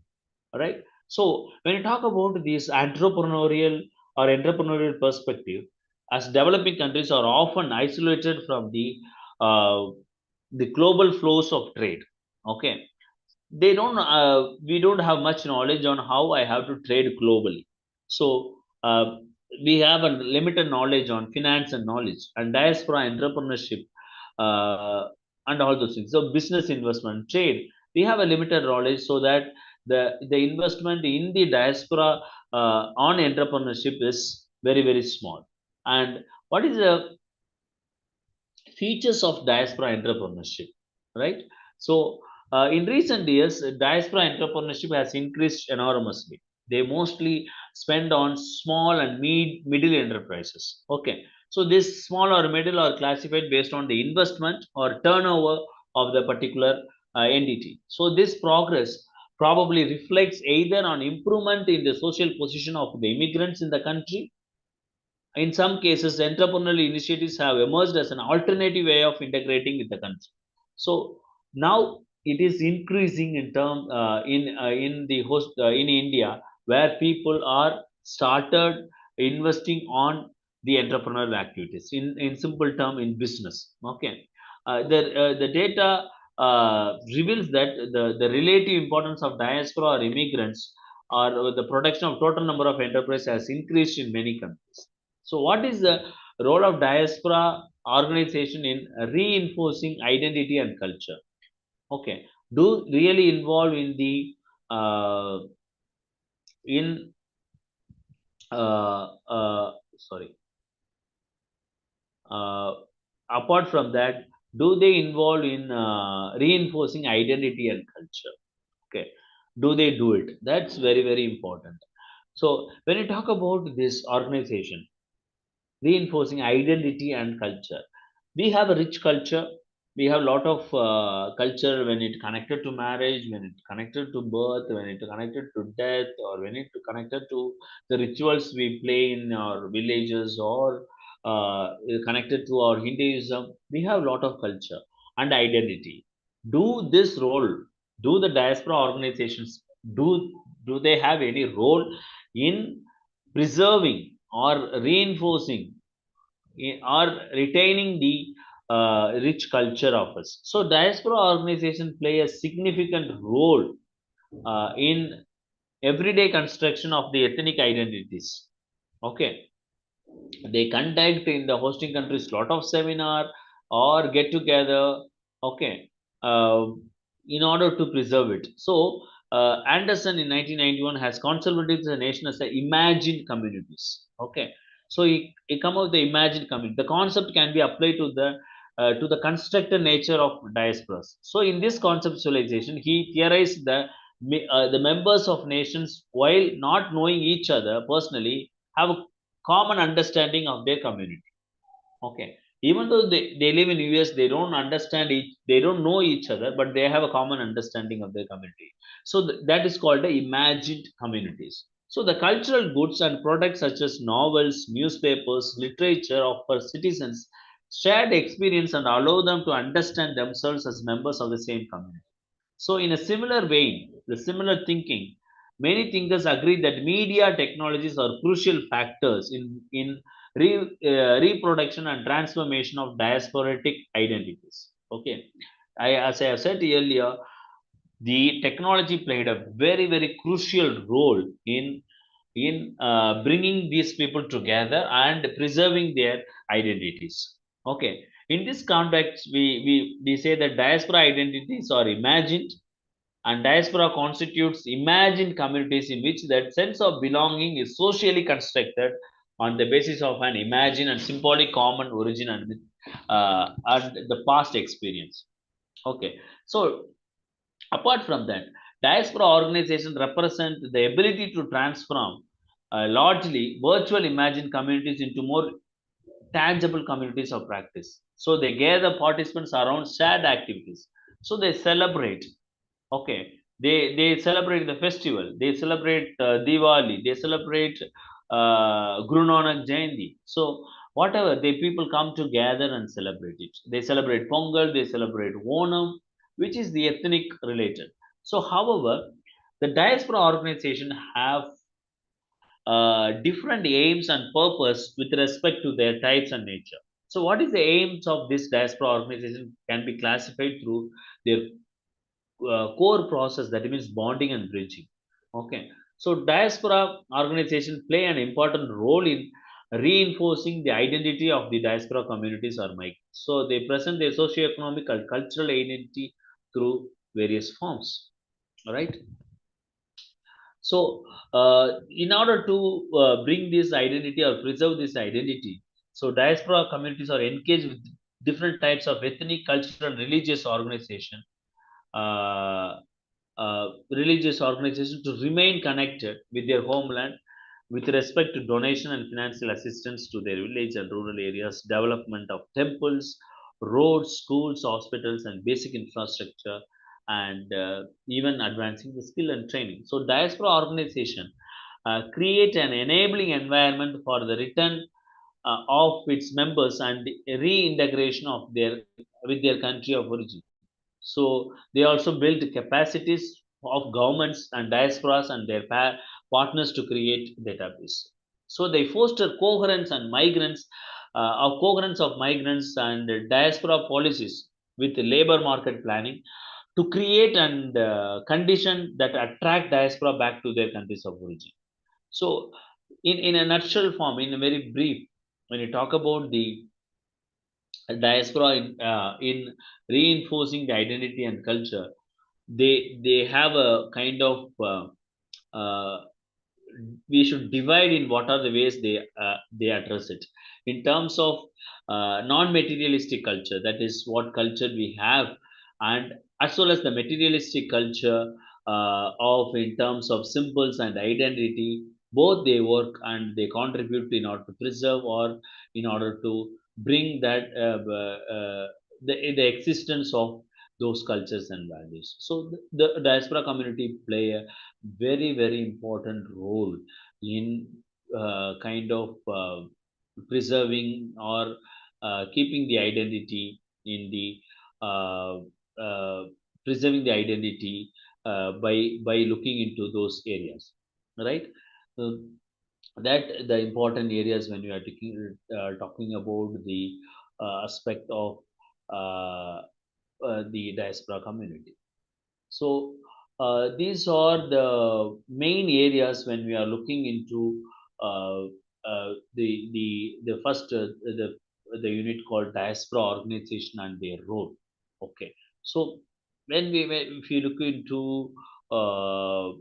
[SPEAKER 3] All right. So when you talk about this entrepreneurial perspective, as developing countries are often isolated from uh, the global flows of trade. Okay, they don't we don't have much knowledge on how I have to trade globally. So we have a limited knowledge on finance and knowledge and diaspora entrepreneurship uh, and all those things. So business investment, trade, we have a limited knowledge so that the investment in the diaspora on entrepreneurship is very, very small. And what is the features of diaspora entrepreneurship, right? So, in recent years, diaspora entrepreneurship has increased enormously. They mostly spend on small and middle enterprises. Okay, so this small or middle are classified based on the investment or turnover of the particular entity. So, this progress probably reflects either on improvement in the social position of the immigrants in the country. In some cases, entrepreneurial initiatives have emerged as an alternative way of integrating with the country. So now it is increasing in term in the host in India, where people are started investing on the entrepreneurial activities. In simple term, in business. Okay, the data reveals that the relative importance of diaspora or immigrants or the production of total number of enterprise has increased in many countries. So what is the role of diaspora organization in reinforcing identity and culture? Okay, do really involve in the in sorry uh, apart from that, do they involve in reinforcing identity and culture? Okay, do they do it? That's very very important. So when you talk about this organization reinforcing identity and culture, we have a rich culture. We have a lot of culture when it connected to marriage, when it connected to birth, when it connected to death, or when it connected to the rituals we play in our villages, or connected to our Hinduism. We have a lot of culture and identity. Do this role, do the diaspora organizations, do do they have any role in preserving or reinforcing or retaining the rich culture of us? So diaspora organizations play a significant role in everyday construction of the ethnic identities. Okay, they conduct in the hosting countries lot of seminar or get together. Okay, uh, in order to preserve it. So Anderson in 1991 has consolidated the nation as the imagined communities. Okay, so he come up with the imagined community. The concept can be applied to the constructed nature of diasporas. So in this conceptualization, he theorized the members of nations, while not knowing each other personally, have a common understanding of their community. Okay, even though they live in US, they don't understand each, they don't know each other, but they have a common understanding of their community. So that is called the imagined communities. So the cultural goods and products such as novels, newspapers, literature offer citizens shared experience and allow them to understand themselves as members of the same community. So, in a similar vein, the similar thinking, many thinkers agree that media technologies are crucial factors in reproduction and transformation of diasporic identities. Okay, as I have said earlier, the technology played a very very crucial role in bringing these people together and preserving their identities. Okay, in this context, we say that diaspora identities are imagined, and diaspora constitutes imagined communities in which that sense of belonging is socially constructed on the basis of an imagined and symbolic common origin and the past experience. Okay, so apart from that, diaspora organizations represent the ability to transform largely virtual imagined communities into more tangible communities of practice. So they gather participants around shared activities. So they celebrate. Okay, they celebrate the festival. They celebrate Diwali. They celebrate Guru Nanak Jayanti. So whatever, they people come together and celebrate it. They celebrate Pongal. They celebrate Onam, which is the ethnic related. So, however, the diaspora organization have different aims and purpose with respect to their types and nature. So, what is the aims of this diaspora organization can be classified through their core process, that means bonding and bridging. Okay, so diaspora organization play an important role in reinforcing the identity of the diaspora communities or migrants. So they present their socio-economic and cultural identity through various forms. All right. So in order to bring this identity or preserve this identity, so diaspora communities are engaged with different types of ethnic, cultural, and religious organization, uh, religious organizations to remain connected with their homeland with respect to donation and financial assistance to their village and rural areas, development of temples, roads, schools, hospitals, and basic infrastructure, and even advancing the skill and training. So, diaspora organization create an enabling environment for the return of its members and the reintegration of their with their country of origin. So they also build capacities of governments and diasporas and their partners to create database. So they foster coherence and migrants, coherence of migrants and diaspora policies with labor market planning to create and condition that attract diaspora back to their countries of origin. So, in a nutshell form, in a very brief, when you talk about the diaspora in reinforcing the identity and culture, they have a kind of we should divide in what are the ways they address it in terms of non-materialistic culture, that is what culture we have, and as well as the materialistic culture of in terms of symbols and identity. Both they work and they contribute in order to preserve or in order to bring that the existence of those cultures and values. So the diaspora community play a very important role in kind of preserving or keeping the identity in the uh, uh, preserving the identity by looking into those areas, right? So that the important areas when we are talking about the aspect of uh, the diaspora community. So these are the main areas when we are looking into uh, the first the unit called diaspora organization and their role. Okay, so if you look into uh,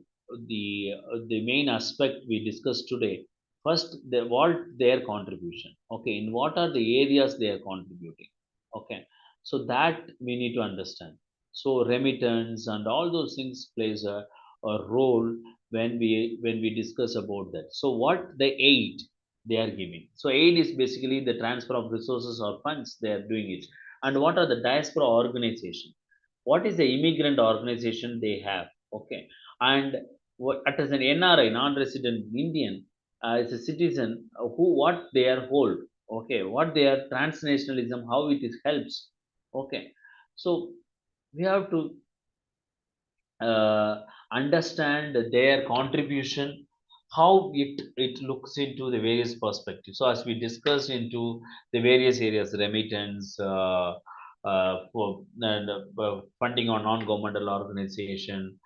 [SPEAKER 3] the main aspect we discussed today, first what their contribution. Okay, in what are the areas they are contributing. Okay, so that we need to understand. So remittance and all those things plays a role when we discuss about that. So what the aid they are giving. So aid is basically the transfer of resources or funds they are doing it. And what are the diaspora organization? What is the immigrant organization they have? Okay, and what as an NRI, non-resident Indian, as a citizen, who what they are hold. Okay, what their transnationalism, how it is helps. Okay, so we have to uh, understand their contribution, how it looks into the various perspectives. So as we discussed into the various areas, remittance, for and, funding on non-governmental organization,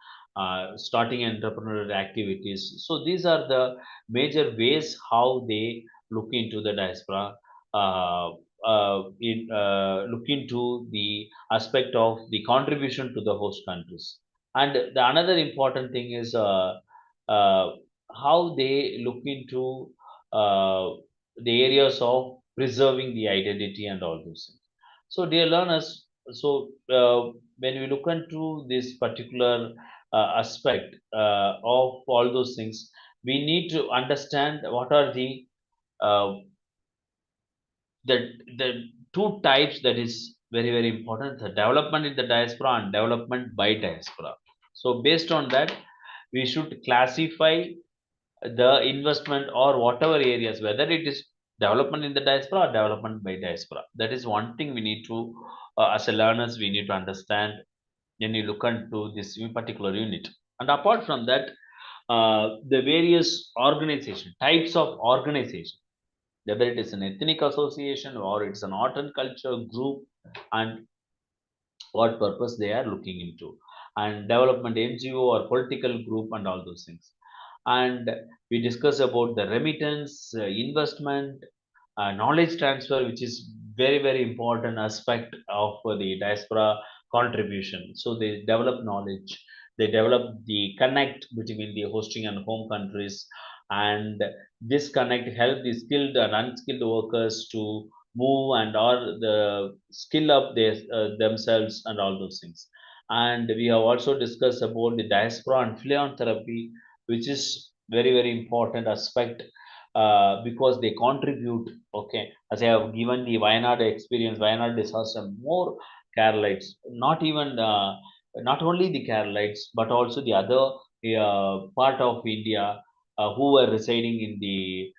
[SPEAKER 3] starting entrepreneurial activities. So these are the major ways how they look into the diaspora. Look into the aspect of the contribution to the host countries. And the another important thing is uh, how they look into uh, the areas of preserving the identity and all those things. So dear learners, so when we look into this particular aspect of all those things, we need to understand what are uh, the the two types that is very important: the development in the diaspora and development by diaspora. So based on that, we should classify the investment or whatever areas, whether it is development in the diaspora or development by diaspora. That is one thing we need to as a learners we need to understand when you look into this particular unit. And apart from that, the various organization types of organization, whether it is an ethnic association or it's an art and culture group, and what purpose they are looking into, and development NGO or political group and all those things. And we discuss about the remittance, investment, knowledge transfer, which is very important aspect of the diaspora contribution. So they develop knowledge, they develop the connect between the hosting and home countries, and this connect help the skilled and unskilled workers to move and or the skill up themselves and all those things. And we have also discussed about the diaspora and philanthropy, which is very important aspect because they contribute. Okay, as I have given the Wayanad experience, Wayanad disaster, more Keralites, not even not only the Keralites but also the other part of India who were residing in the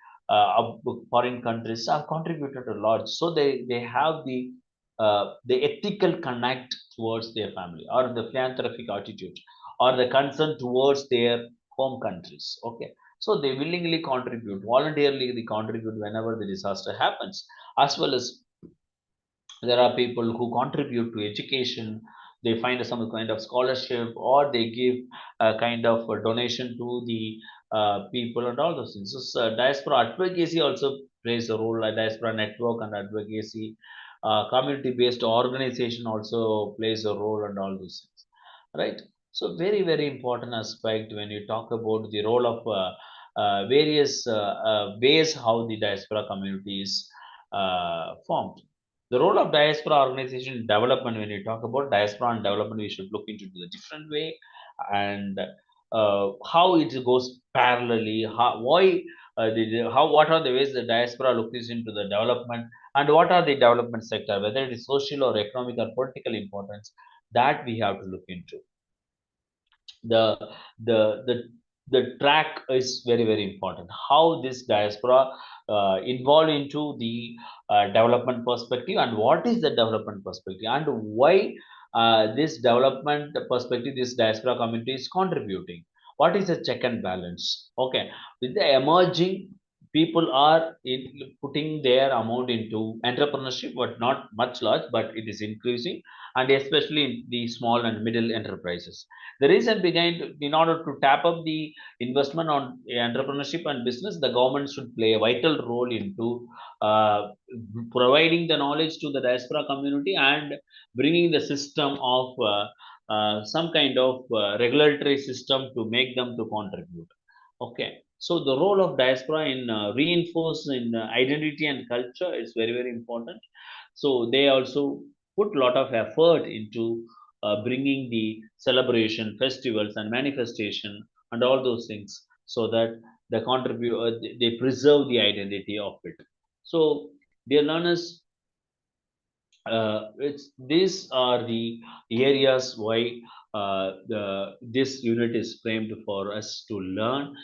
[SPEAKER 3] foreign countries have contributed a lot. So they have the ethical connect towards their family, or the philanthropic attitude, or the concern towards their home countries. Okay, so they willingly contribute, voluntarily they contribute whenever the disaster happens, as well as There are people who contribute to education. They find some kind of scholarship, or they give a kind of a donation to the people and all those things. So diaspora advocacy also plays a role. Like diaspora network and advocacy, community-based organization also plays a role, and all those things, right? So very very important aspect when you talk about the role of various ways how the diaspora community is formed. The role of diaspora organization development, when you talk about diaspora and development, we should look into the different way, and how it goes parallelly, how what are the ways the diaspora looks into the development, and what are the development sector, whether it is social or economic or political importance, that we have to look into. The the the the track is very very important, how this diaspora involved into the development perspective, and what is the development perspective, and why this development perspective this diaspora community is contributing, what is the check and balance. Okay, with the emerging, people are putting their amount into entrepreneurship, but not much large, but it is increasing, and especially in the small and middle enterprises. The reason behind, in order to tap up the investment on entrepreneurship and business, the government should play a vital role into uh, providing the knowledge to the diaspora community, and bringing the system of some kind of regulatory system to make them to contribute. Okay, so the role of diaspora in reinforce in identity and culture is very very important. So they also put a lot of effort into bringing the celebration, festivals, and manifestation, and all those things, so that they contribute, they preserve the identity of it. So, dear learners, these are the areas why this unit is framed for us to learn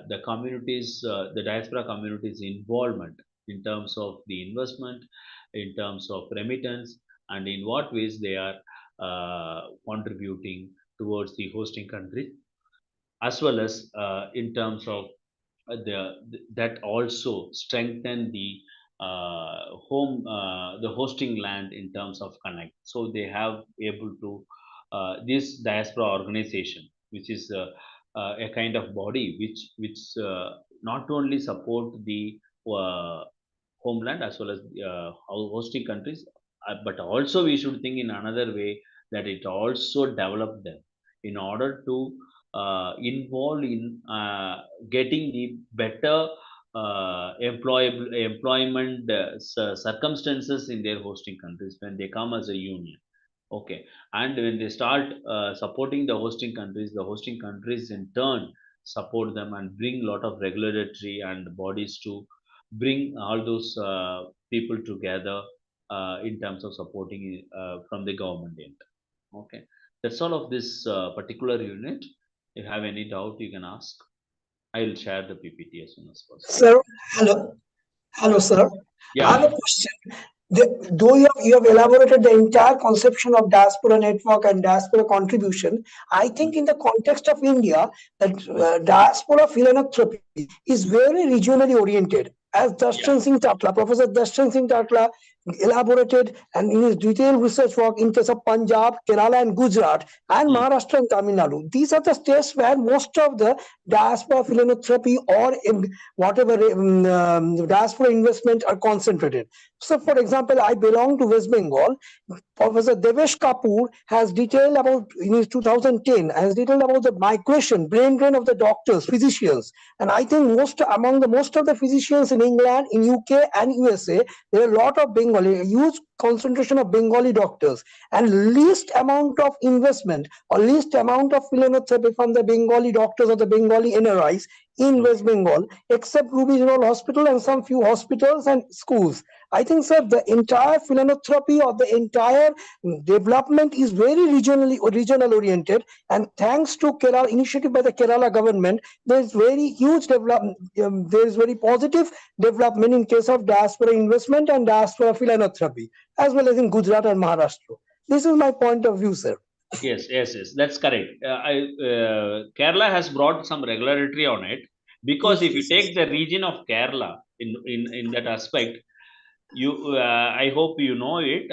[SPEAKER 3] the communities, the diaspora communities' involvement in terms of the investment, in terms of remittance, and in what ways they are contributing towards the hosting country, as well as in terms of that also strengthen the hosting land in terms of connect. So they have able to this diaspora organization, which is a kind of body which not only support the uh, homeland as well as hosting countries, but also we should think in another way, that it also develop them in order to involve in getting the better employment circumstances in their hosting countries when they come as a union. Okay, and when they start supporting the hosting countries in turn support them and bring lot of regulatory and bodies to bring all those people together in terms of supporting from the government end. Okay, that's all of this particular unit. If you have any doubt, you can ask. I will share the PPT as soon as possible.
[SPEAKER 4] Sir, hello. Hello, sir. I have a
[SPEAKER 3] Yeah,
[SPEAKER 4] question. Though you have elaborated the entire conception of diaspora network and diaspora contribution, I think in the context of India, that diaspora philanthropy is very regionally oriented. As
[SPEAKER 3] yeah,
[SPEAKER 4] Professor Darshan Singh Tatla elaborated and in his detailed research work in case of Punjab, Kerala, and Gujarat, and
[SPEAKER 3] mm,
[SPEAKER 4] Maharashtra and Tamil Nadu. These are the states where most of the diaspora philanthropy or whatever diaspora investment are concentrated. So, for example, I belong to West Bengal. Professor Devesh Kapoor has detailed about in his 2010 has detailed about the migration, brain drain of the doctors, physicians, and I think most of the physicians in England, in UK, and USA, there are a lot of Bengali, a huge concentration of Bengali doctors, and least amount of investment or least amount of philanthropy from the Bengali doctors or the Bengali NRIs in
[SPEAKER 3] mm.
[SPEAKER 4] West Bengal, except Ruby General Hospital and some few hospitals and schools. I think, sir, the entire philanthropy or the entire development is very regional oriented, and thanks to Kerala initiative by the Kerala government, there is very huge development. There is very positive development in case of diaspora investment and diaspora philanthropy, as well as in Gujarat and Maharashtra. This is my point of view, sir.
[SPEAKER 3] Yes, yes, yes, that's correct. Kerala has brought some regulatory on it, because
[SPEAKER 4] Yes,
[SPEAKER 3] if you
[SPEAKER 4] yes, yes.
[SPEAKER 3] take the region of Kerala in that aspect, I hope you know it.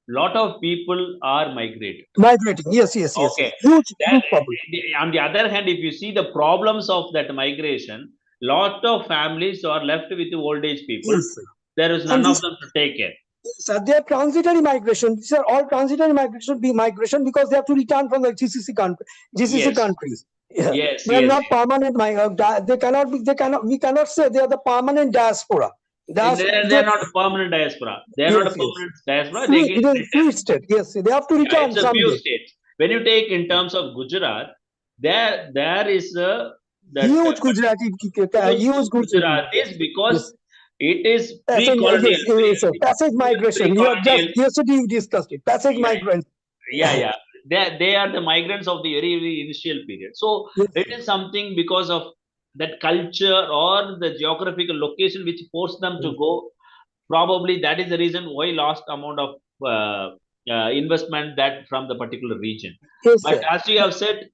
[SPEAKER 3] Lot of people are migrated.
[SPEAKER 4] Migrating. Yes, yes, yes.
[SPEAKER 3] Okay.
[SPEAKER 4] Huge,
[SPEAKER 3] That,
[SPEAKER 4] huge problem.
[SPEAKER 3] on the other hand, if you see the problems of that migration, lot of families are left with old age people.
[SPEAKER 4] Yes, sir.
[SPEAKER 3] There is
[SPEAKER 4] And
[SPEAKER 3] none
[SPEAKER 4] this,
[SPEAKER 3] of them to take care.
[SPEAKER 4] sir, they are transitory migration. These are all transitory migration because they have to return from the GCC
[SPEAKER 3] Yes.
[SPEAKER 4] countries. Yeah.
[SPEAKER 3] Yes,
[SPEAKER 4] They are
[SPEAKER 3] yes.
[SPEAKER 4] not permanent. We cannot say they are the permanent diaspora.
[SPEAKER 3] They are not permanent diaspora. They are not a
[SPEAKER 4] Yes, yes.
[SPEAKER 3] permanent diaspora.
[SPEAKER 4] Free,
[SPEAKER 3] They get
[SPEAKER 4] it is
[SPEAKER 3] returned.
[SPEAKER 4] free state. Yes, they have to
[SPEAKER 3] Yeah,
[SPEAKER 4] return
[SPEAKER 3] it's a few
[SPEAKER 4] someday.
[SPEAKER 3] states. When you take in terms of Gujarat, there is a that
[SPEAKER 4] Huge Gujarati, huge
[SPEAKER 3] Gujarat
[SPEAKER 4] Gujarati.
[SPEAKER 3] is because
[SPEAKER 4] Yes.
[SPEAKER 3] it is
[SPEAKER 4] Passage,
[SPEAKER 3] pre-colonial.
[SPEAKER 4] yes, yes, sir. Passage migration. You have just
[SPEAKER 3] Pre-colonial.
[SPEAKER 4] yesterday you discussed it. Passage
[SPEAKER 3] Yeah,
[SPEAKER 4] migrants.
[SPEAKER 3] yeah. They are the migrants of the very, very initial period. So
[SPEAKER 4] Yes,
[SPEAKER 3] it is something because of that culture or the geographical location which forced them to go. Probably that is the reason why large amount of investment that from the particular region.
[SPEAKER 4] yes,
[SPEAKER 3] But
[SPEAKER 4] sir.
[SPEAKER 3] as you have said,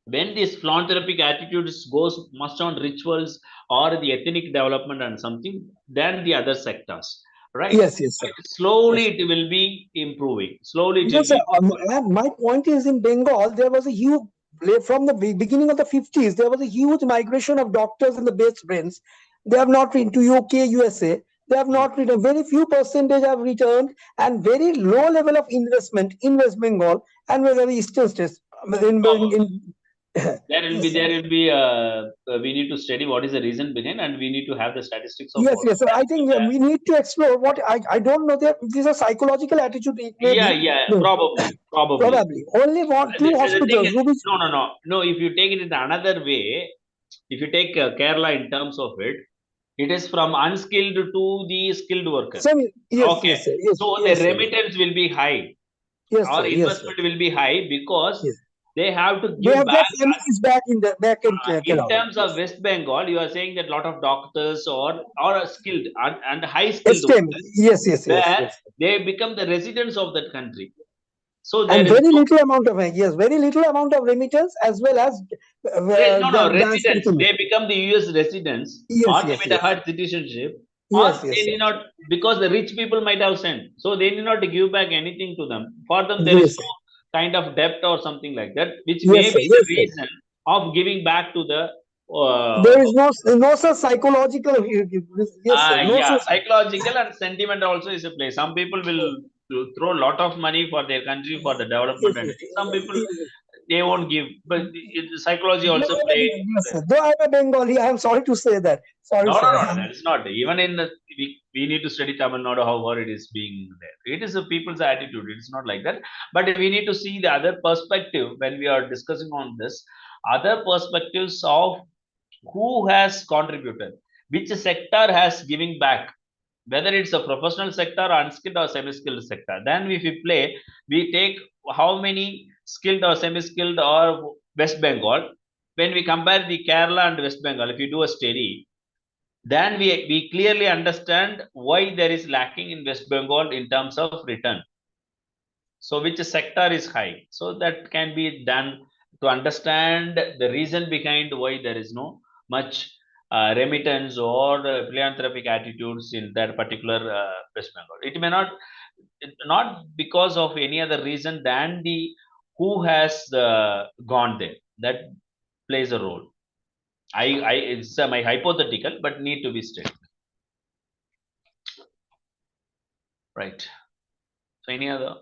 [SPEAKER 3] when this philanthropic attitudes goes much on rituals or the ethnic development and something, then the other sectors, right?
[SPEAKER 4] Yes, yes, sir.
[SPEAKER 3] Slowly
[SPEAKER 4] Yes.
[SPEAKER 3] it will be improving. Slowly it will
[SPEAKER 4] Yes, sir.
[SPEAKER 3] be improving.
[SPEAKER 4] And my point is in Bengal, there was a huge, from the beginning of the 50s, there was a huge migration of doctors and the best brains. They have not been to UK, USA. They have not returned. Very few percentage have returned and very low level of investment in West Bengal and whether the eastern states.
[SPEAKER 3] There will be
[SPEAKER 4] Yes, sir.
[SPEAKER 3] we need to study what is the reason behind, and we need to have the statistics of
[SPEAKER 4] Yes,
[SPEAKER 3] what.
[SPEAKER 4] yes. So I think we need to explore what I don't know. There is a psychological attitude. It may
[SPEAKER 3] Yeah,
[SPEAKER 4] be.
[SPEAKER 3] yeah,
[SPEAKER 4] No,
[SPEAKER 3] probably.
[SPEAKER 4] probably only two
[SPEAKER 3] The thing
[SPEAKER 4] hospitals.
[SPEAKER 3] is, no. If you take it in another way, if you take Kerala in terms of it, it is from unskilled to the skilled worker.
[SPEAKER 4] Yes,
[SPEAKER 3] Okay,
[SPEAKER 4] yes, sir. Yes,
[SPEAKER 3] so the
[SPEAKER 4] yes, sir.
[SPEAKER 3] remittance will be high,
[SPEAKER 4] Yes,
[SPEAKER 3] or
[SPEAKER 4] sir. Yes, sir.
[SPEAKER 3] investment will be high because
[SPEAKER 4] Yes.
[SPEAKER 3] they have to
[SPEAKER 4] They
[SPEAKER 3] give
[SPEAKER 4] have their
[SPEAKER 3] back.
[SPEAKER 4] families back in
[SPEAKER 3] In
[SPEAKER 4] Kerala.
[SPEAKER 3] terms of West Bengal, you are saying that a lot of doctors or a skilled and high skilled
[SPEAKER 4] STEM.
[SPEAKER 3] workers,
[SPEAKER 4] Yes, yes, yes,
[SPEAKER 3] where
[SPEAKER 4] yes.
[SPEAKER 3] they become the residents of that country. So there
[SPEAKER 4] And
[SPEAKER 3] is
[SPEAKER 4] very
[SPEAKER 3] no,
[SPEAKER 4] little amount of very little amount of remittance as well as
[SPEAKER 3] no
[SPEAKER 4] the
[SPEAKER 3] residents. They become the US residents,
[SPEAKER 4] Yes,
[SPEAKER 3] or they
[SPEAKER 4] yes,
[SPEAKER 3] might have
[SPEAKER 4] yes.
[SPEAKER 3] had citizenship, or
[SPEAKER 4] Yes,
[SPEAKER 3] they
[SPEAKER 4] yes,
[SPEAKER 3] need
[SPEAKER 4] sir.
[SPEAKER 3] not, because the rich people might have sent. So they need not give back anything to them. For them, there is
[SPEAKER 4] Yes, sir.
[SPEAKER 3] no kind of debt or something like that, which
[SPEAKER 4] Yes,
[SPEAKER 3] may
[SPEAKER 4] sir.
[SPEAKER 3] be the
[SPEAKER 4] Yes, sir.
[SPEAKER 3] reason of giving back to the
[SPEAKER 4] There is no such psychological. Yes, sir. No
[SPEAKER 3] yeah,
[SPEAKER 4] such.
[SPEAKER 3] psychological and sentiment also is a play. Some people will throw a lot of money for their country for the development
[SPEAKER 4] Yes,
[SPEAKER 3] and
[SPEAKER 4] yes,
[SPEAKER 3] everything. Some people
[SPEAKER 4] yes.
[SPEAKER 3] they won't give, but psychology also play.
[SPEAKER 4] Yes, sir. Though I'm a Bengali, I am sorry to say that. Sorry,
[SPEAKER 3] No,
[SPEAKER 4] sir.
[SPEAKER 3] that is not. Even in we need to study Tamil Nadu how far it is being there. It is a people's attitude. It's not like that. But we need to see the other perspective when we are discussing on this. Other perspectives of who has contributed, which sector has giving back, whether it's a professional sector, unskilled or semi-skilled sector. Then if we play, we take how many skilled or semi-skilled or West Bengal. When we compare the Kerala and West Bengal, if you do a study, then we clearly understand why there is lacking in West Bengal in terms of return. So which sector is high? So that can be done to understand the reason behind why there is no much remittance or philanthropic attitudes in that particular West Bengal. It may not because of any other reason than the who has gone there. That plays a role. It's my hypothetical, but need to be stated. Right. So any other?